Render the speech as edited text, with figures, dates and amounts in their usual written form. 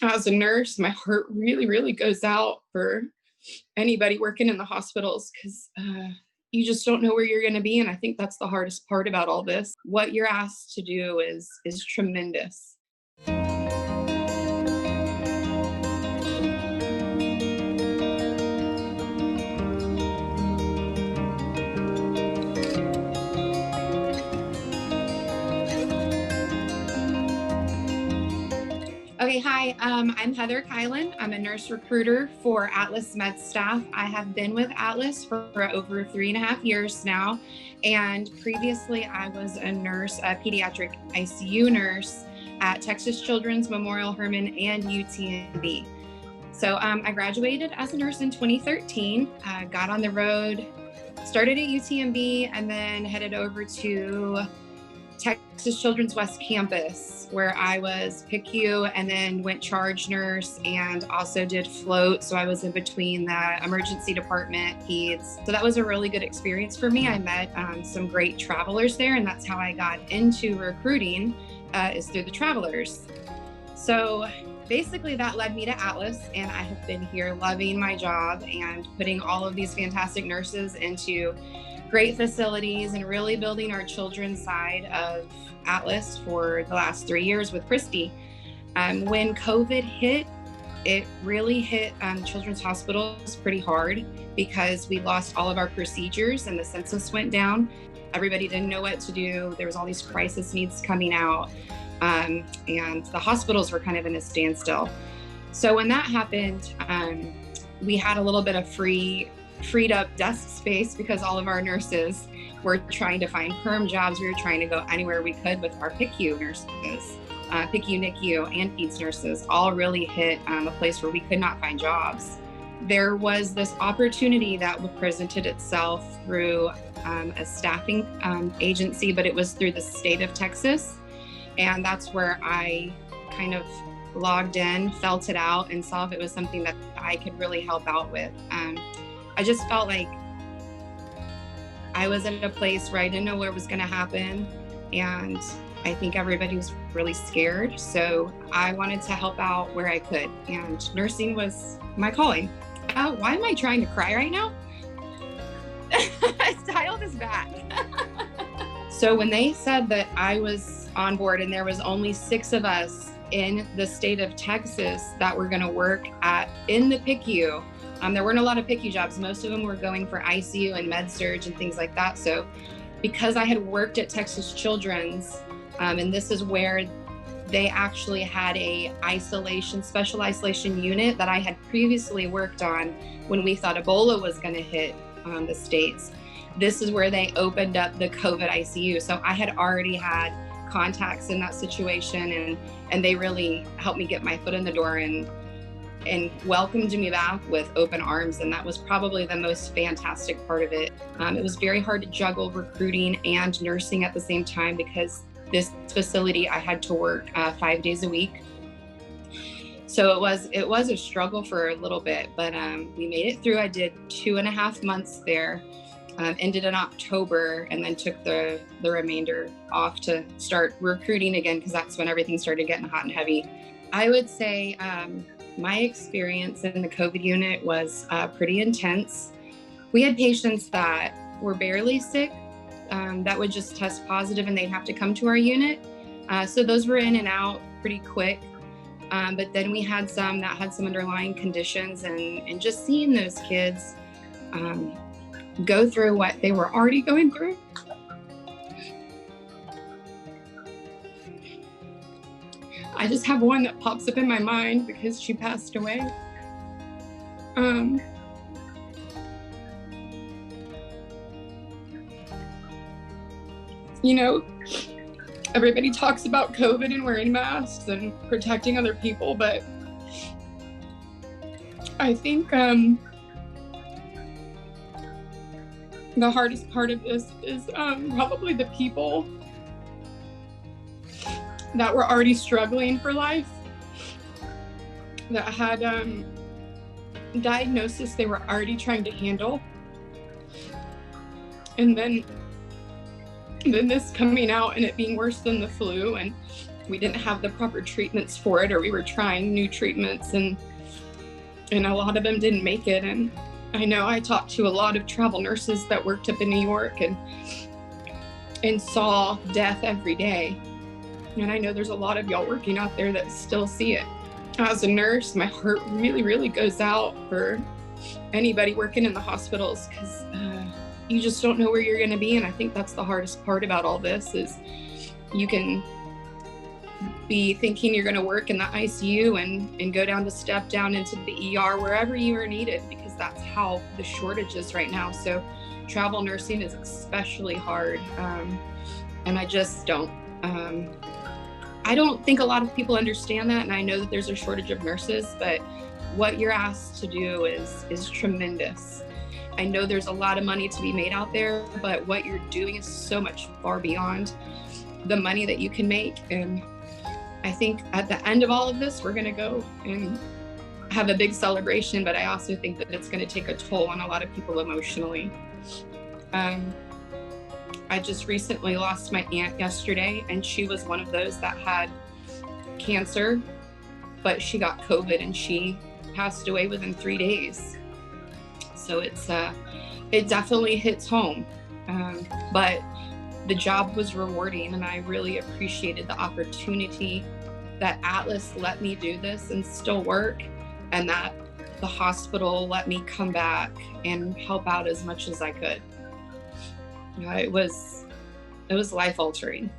As a nurse, my heart really, really goes out for anybody working in the hospitals because you just don't know where you're going to be. And I think that's the hardest part about all this. What you're asked to do is tremendous. Okay, hi, I'm Heather Kylen. I'm a nurse recruiter for Atlas MedStaff. I have been with Atlas for over 3.5 years now. And previously I was a nurse, a pediatric ICU nurse at Texas Children's, Memorial Hermann, and UTMB. So I graduated as a nurse in 2013, got on the road, started at UTMB, and then headed over to Texas Children's West Campus, where I was PICU and then went charge nurse and also did float. So I was in between the emergency department, peds. So that was a really good experience for me. I met some great travelers there, and that's how I got into recruiting, is through the travelers. So basically that led me to Atlas, and I have been here loving my job and putting all of these fantastic nurses into great facilities and really building our children's side of Atlas for the last 3 years with Christy. When COVID hit, it really hit children's hospitals pretty hard because we lost all of our procedures and the census went down. Everybody didn't know what to do. There was all these crisis needs coming out, and the hospitals were kind of in a standstill. So when that happened, we had a little bit of freed up desk space because all of our nurses were trying to find perm jobs. We were trying to go anywhere we could with our PICU nurses, PICU, NICU, and peds nurses all really hit a place where we could not find jobs. There was this opportunity that presented itself through a staffing agency, but it was through the state of Texas. And that's where I kind of logged in, felt it out, and saw if it was something that I could really help out with. I just felt like I was in a place where I didn't know what was going to happen, and I think everybody was really scared. So I wanted to help out where I could, and nursing was my calling. Why am I trying to cry right now? I dialed this back. So when they said that I was on board and there was only 6 of us in the state of Texas that were going to work in the PICU, there weren't a lot of PICU jobs. Most of them were going for ICU and med-surg and things like that. So because I had worked at Texas Children's, and this is where they actually had a special isolation unit that I had previously worked on when we thought Ebola was going to hit the States. This is where they opened up the COVID ICU. So I had already had contacts in that situation, and they really helped me get my foot in the door and welcomed me back with open arms. And that was probably the most fantastic part of it. It was very hard to juggle recruiting and nursing at the same time because this facility I had to work 5 days a week. So it was a struggle for a little bit, but we made it through. I did 2.5 months there, ended in October, and then took the remainder off to start recruiting again because that's when everything started getting hot and heavy. I would say my experience in the COVID unit was pretty intense. We had patients that were barely sick that would just test positive and they'd have to come to our unit. So those were in and out pretty quick. But then we had some that had some underlying conditions, and just seeing those kids go through what they were already going through. I just have one that pops up in my mind because she passed away. You know, everybody talks about COVID and wearing masks and protecting other people, but I think the hardest part of this is probably the people that were already struggling for life, that had diagnosis they were already trying to handle. And then this coming out and it being worse than the flu, and we didn't have the proper treatments for it, or we were trying new treatments, and a lot of them didn't make it. And I know I talked to a lot of travel nurses that worked up in New York and saw death every day. And I know there's a lot of y'all working out there that still see it. As a nurse, my heart really, really goes out for anybody working in the hospitals, because you just don't know where you're going to be. And I think that's the hardest part about all this, is you can be thinking you're going to work in the ICU and go down to step down into the ER, wherever you are needed, because that's how the shortage is right now. So travel nursing is especially hard. And I just don't, I don't think a lot of people understand that. And I know that there's a shortage of nurses, but what you're asked to do is tremendous. I know there's a lot of money to be made out there, but what you're doing is so much far beyond the money that you can make. And I think at the end of all of this, we're going to go and have a big celebration, but I also think that it's going to take a toll on a lot of people emotionally. I just recently lost my aunt yesterday, and she was one of those that had cancer, but she got COVID and she passed away within 3 days. So it definitely hits home. But the job was rewarding, and I really appreciated the opportunity that Atlas let me do this and still work, and that the hospital let me come back and help out as much as I could. It was life altering.